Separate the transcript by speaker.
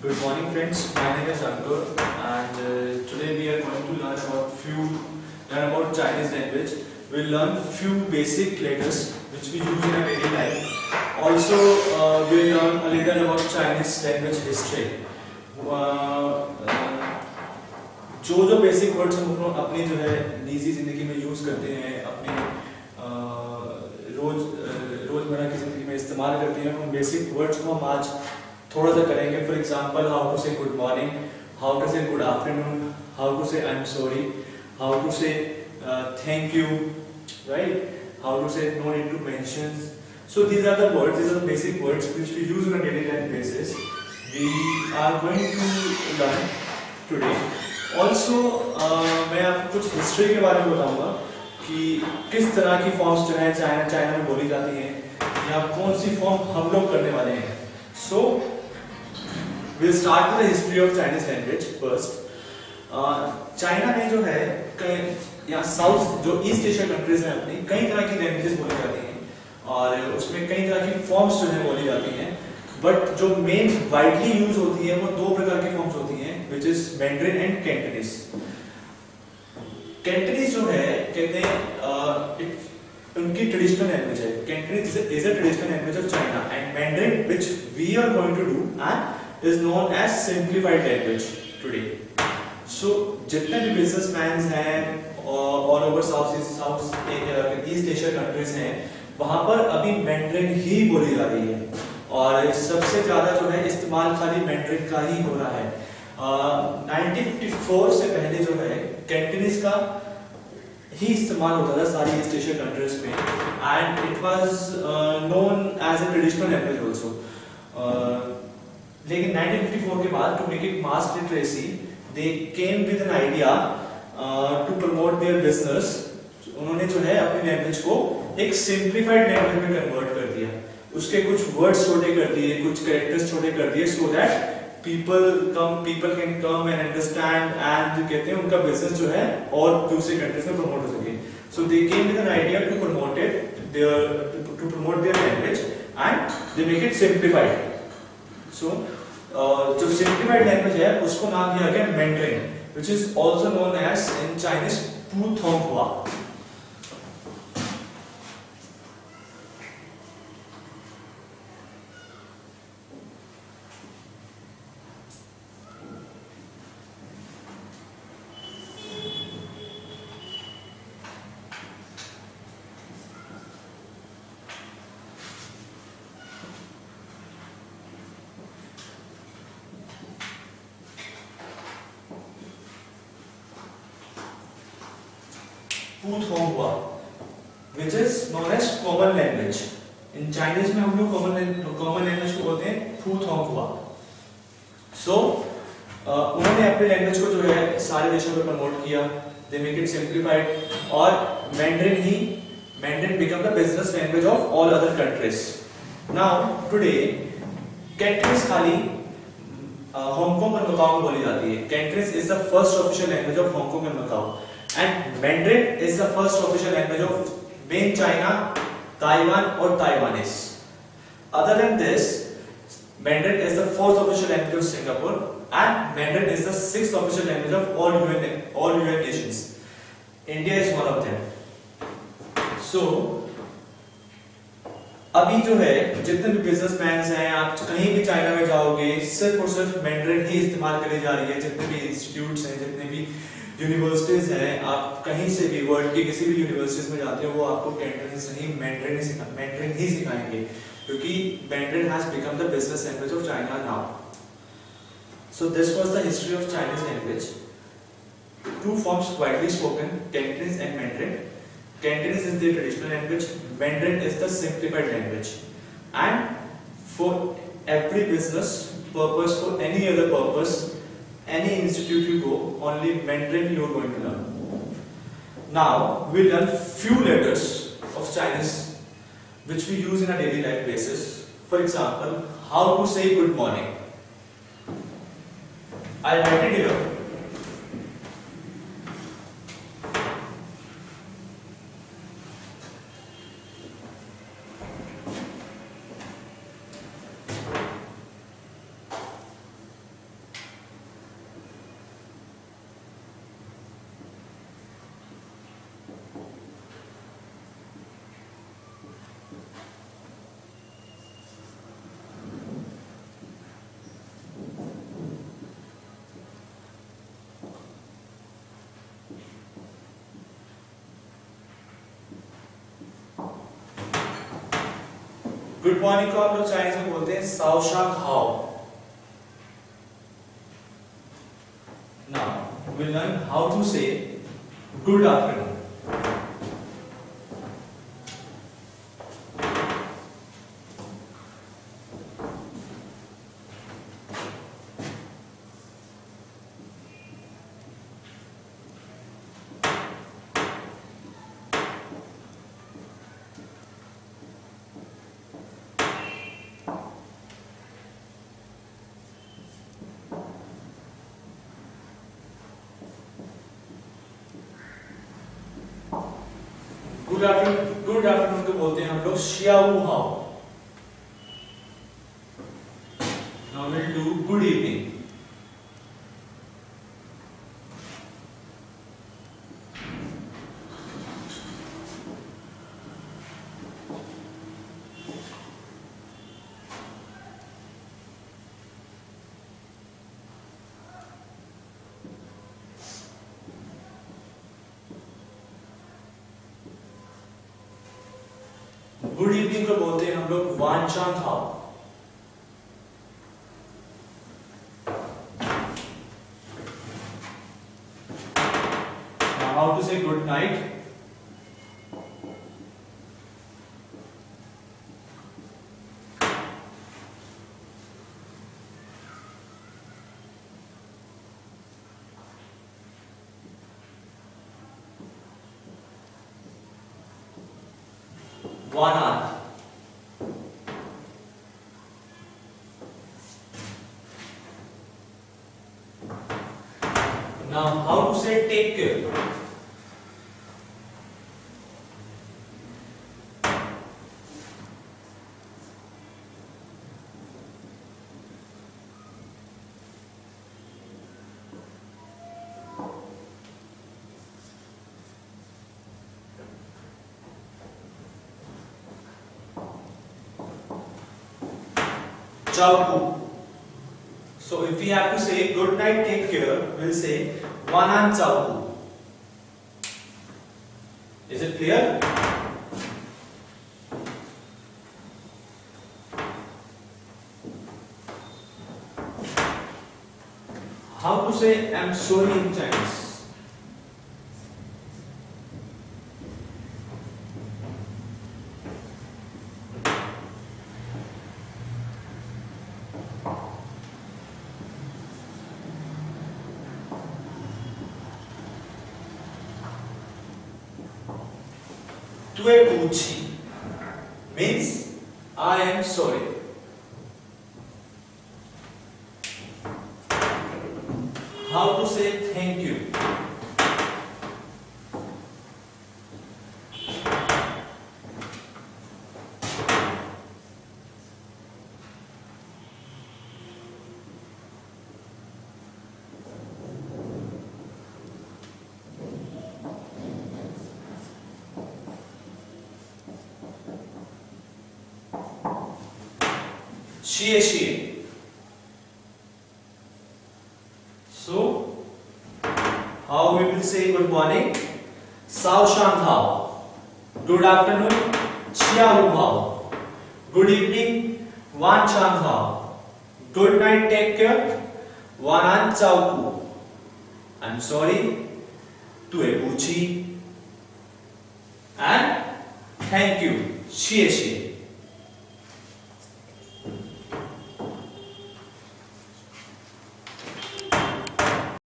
Speaker 1: Good morning, friends. My name is Ankur, and today we are going to learn about Chinese language. We'll learn few basic letters which we use in our daily life. Also, we'll learn a little about Chinese language history. जो जो basic words हम अपनी जो है निजी जिंदगी में use करते हैं, अपने रोजमर्रा की जिंदगी में इस्तेमाल करते हैं, उन बेसिक वर्ड्स को हम आज थोड़ा सा करेंगे. For example, how to say good morning, how to say good afternoon, how to say I am sorry, how to say thank you, right, how to say no need to mention. So these are the words, these are the basic words which we use on a daily life basis. We are going to learn today. Also, मैं आपको कुछ history के बारे में बताऊंगा कि किस तरह की फॉर्म्स जो है चाइना में बोली जाती हैं या कौन सी फॉर्म हम लोग करने वाले हैं. So we'll start with the history of Chinese language first. China में जो है या साउथ जो ईस्ट एशिया कंट्रीज हैं अपनी, कई तरह की लैंग्वेजेस बोली जाती हैं और उसमें कई तरह की फॉर्म्स जो है बोली जाती हैं. बट जो मेन वाइडली यूज होती है वो दो प्रकार की फॉर्म्स होती हैं, which is Mandarin and Cantonese. Cantonese जो है कहते हैं उनकी ट्रेडिशनल लैंग्वेज है. Cantonese is a traditional language of China and Mandarin which we are going to do and is known as simplified language today. So जितने भी businessman हैं all over South East Asia countries हैं, वहां पर अभी mandarin ही बोली जा रही है और सबसे ज्यादा जो है इस्तेमाल खाली मैंड्रिन का ही हो रहा है. 1954 से पहले जो है कैंटनीज का ही इस्तेमाल होता था सारी ईस्ट एशिया कंट्रीज में and it was known as a traditional language also. लेकिन 1954 के बाद to make it mass literacy they came with an idea to promote their business. उन्होंने जो है अपनी लैंग्वेज को एक सिंप्लीफाइड लैंग्वेज में कन्वर्ट कर दिया. उसके कुछ वर्ड्स छोटे कर दिए, कुछ कैरेक्टर्स छोटे कर दिए so that people can come and understand and कहते हैं उनका बिजनेस जो है और दूसरे कंट्रीज में प्रमोट हो सके. So they came with an idea to promote their language and they make it simplified. So जो simplified language है उसको नाम दिया गया Mandarin, which is also known as in Chinese Putonghua. Putonghua, which is known as common language. In Chinese में हम लोग common language को बोलते हैं Putonghua. So उन्होंने अपने लैंग्वेज को जो है सारे देशों में प्रमोट किया. They make it simplified और Mandarin become the business language of all other countries. Now today Cantonese खाली हांगकांग और मकाओ में बोली जाती है. Cantonese is the first official language of Hong Kong and Macau. And Mandarin is the first official language of main China, Taiwan or Taiwanese. Other than this, Mandarin is the fourth official language of Singapore and Mandarin is the sixth official language of all UN nations. India is one of them. So, अभी जो है जितने भी businessman हैं, आप कहीं भी China में जाओगे सिर्फ और सिर्फ मैंड्रिन ही इस्तेमाल करी जा रही है. जितने भी इंस्टीट्यूट्स हैं, जितने भी यूनिवर्सिटीज हैं, आप कहीं से भी वर्ल्ड के किसी भी यूनिवर्सिटीज में जाते हो वो आपको कैंटनीज नहीं मैंड्रिन ही सिखाएंगे क्योंकि Mandarin has become the business language of China now. So this was the history of Chinese language. Two forms widely spoken, Cantonese and Mandarin. Cantonese is the traditional language, Mandarin is the simplified language. And for every business purpose, for any other purpose, any institute you go, only Mandarin you are going to learn. Now we learn few letters of Chinese which we use in a daily life basis. For example, how to say good morning. I write it here. Good morning को हम लोग Chinese में बोलते हैं Sao शांग हाओ। Now we'll learn how to say good afternoon. Good afternoon को बोलते हैं हम लोग शियाऊ हाओ। Now will do good evening. Good evening को बोलते हैं हम लोग वान चांग हाओ। Now how to say good night? Wanan. Now how to say take care? Chao. So if we have to say good night, take care, we'll say Wanan Chao. Is it clear? How to say I'm sorry in Chinese? Tuebuchi means I am sorry. How to say thank you? Xie. So, how we will say good morning? Sao shang hao. Good afternoon. Xia hu hao. Good evening. Wan chang hao. Good night. Take care. Wan an chao ku. I'm sorry. Tue buchi. And thank you. Xie.